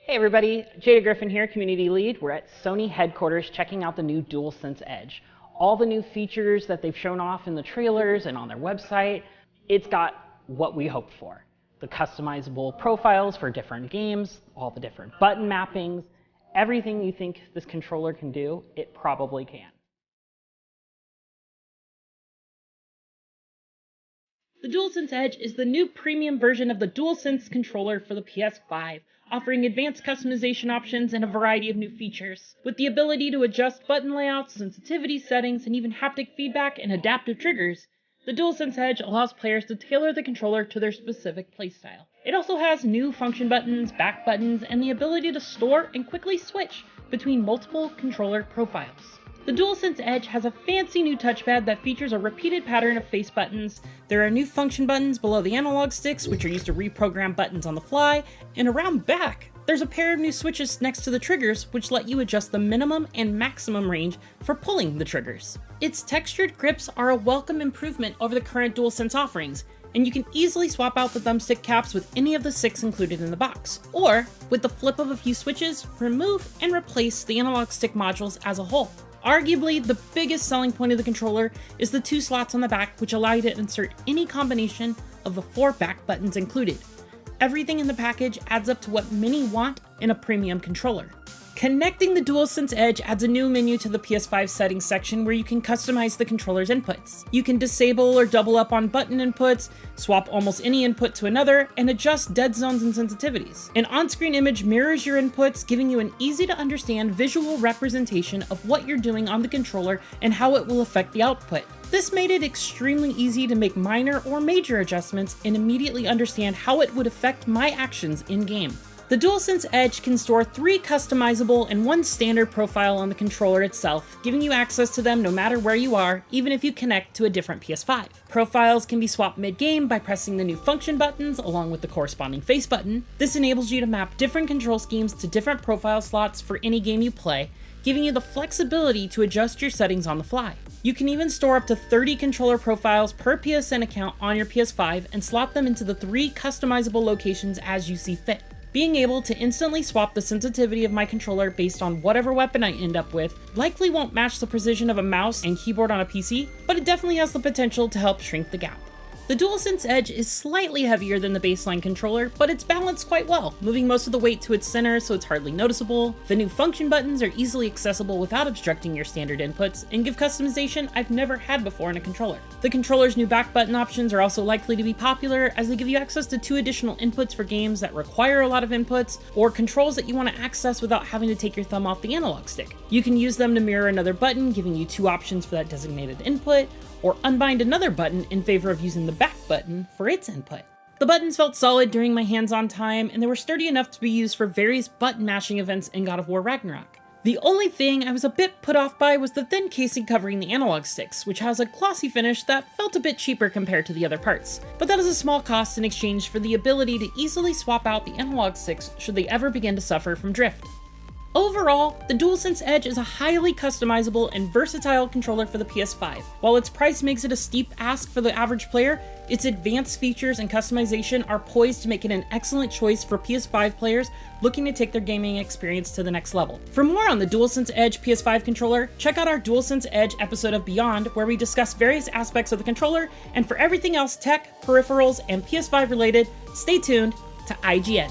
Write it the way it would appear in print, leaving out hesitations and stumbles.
Hey everybody, Jada Griffin here, Community Lead. We're at Sony headquarters checking out the new DualSense Edge. All the new features that they've shown off in the trailers and on their website, it's got what we hoped for. The customizable profiles for different games, all the different button mappings, everything you think this controller can do, it probably can. The DualSense Edge is the new premium version of the DualSense controller for the PS5, offering advanced customization options and a variety of new features. With the ability to adjust button layouts, sensitivity settings, and even haptic feedback and adaptive triggers, the DualSense Edge allows players to tailor the controller to their specific playstyle. It also has new function buttons, back buttons, and the ability to store and quickly switch between multiple controller profiles. The DualSense Edge has a fancy new touchpad that features a repeated pattern of face buttons. There are new function buttons below the analog sticks, which are used to reprogram buttons on the fly, and around back, there's a pair of new switches next to the triggers, which let you adjust the minimum and maximum range for pulling the triggers. Its textured grips are a welcome improvement over the current DualSense offerings, and you can easily swap out the thumbstick caps with any of the 6 included in the box, or, with the flip of a few switches, remove and replace the analog stick modules as a whole. Arguably, the biggest selling point of the controller is the 2 slots on the back, which allow you to insert any combination of the 4 back buttons included. Everything in the package adds up to what many want in a premium controller. Connecting the DualSense Edge adds a new menu to the PS5 settings section where you can customize the controller's inputs. You can disable or double up on button inputs, swap almost any input to another, and adjust dead zones and sensitivities. An on-screen image mirrors your inputs, giving you an easy-to-understand visual representation of what you're doing on the controller and how it will affect the output. This made it extremely easy to make minor or major adjustments and immediately understand how it would affect my actions in-game. The DualSense Edge can store 3 customizable and 1 standard profile on the controller itself, giving you access to them no matter where you are, even if you connect to a different PS5. Profiles can be swapped mid-game by pressing the new function buttons along with the corresponding face button. This enables you to map different control schemes to different profile slots for any game you play, giving you the flexibility to adjust your settings on the fly. You can even store up to 30 controller profiles per PSN account on your PS5 and slot them into the 3 customizable locations as you see fit. Being able to instantly swap the sensitivity of my controller based on whatever weapon I end up with likely won't match the precision of a mouse and keyboard on a PC, but it definitely has the potential to help shrink the gap. The DualSense Edge is slightly heavier than the baseline controller, but it's balanced quite well, moving most of the weight to its center so it's hardly noticeable. The new function buttons are easily accessible without obstructing your standard inputs, and give customization I've never had before in a controller. The controller's new back button options are also likely to be popular, as they give you access to 2 additional inputs for games that require a lot of inputs, or controls that you want to access without having to take your thumb off the analog stick. You can use them to mirror another button, giving you 2 options for that designated input, or unbind another button in favor of using the back button for its input. The buttons felt solid during my hands-on time, and they were sturdy enough to be used for various button mashing events in God of War Ragnarok. The only thing I was a bit put off by was the thin casing covering the analog sticks, which has a glossy finish that felt a bit cheaper compared to the other parts. But that is a small cost in exchange for the ability to easily swap out the analog sticks should they ever begin to suffer from drift. Overall, the DualSense Edge is a highly customizable and versatile controller for the PS5. While its price makes it a steep ask for the average player, its advanced features and customization are poised to make it an excellent choice for PS5 players looking to take their gaming experience to the next level. For more on the DualSense Edge PS5 controller, check out our DualSense Edge episode of Beyond, where we discuss various aspects of the controller, and for everything else tech, peripherals, and PS5 related, stay tuned to IGN.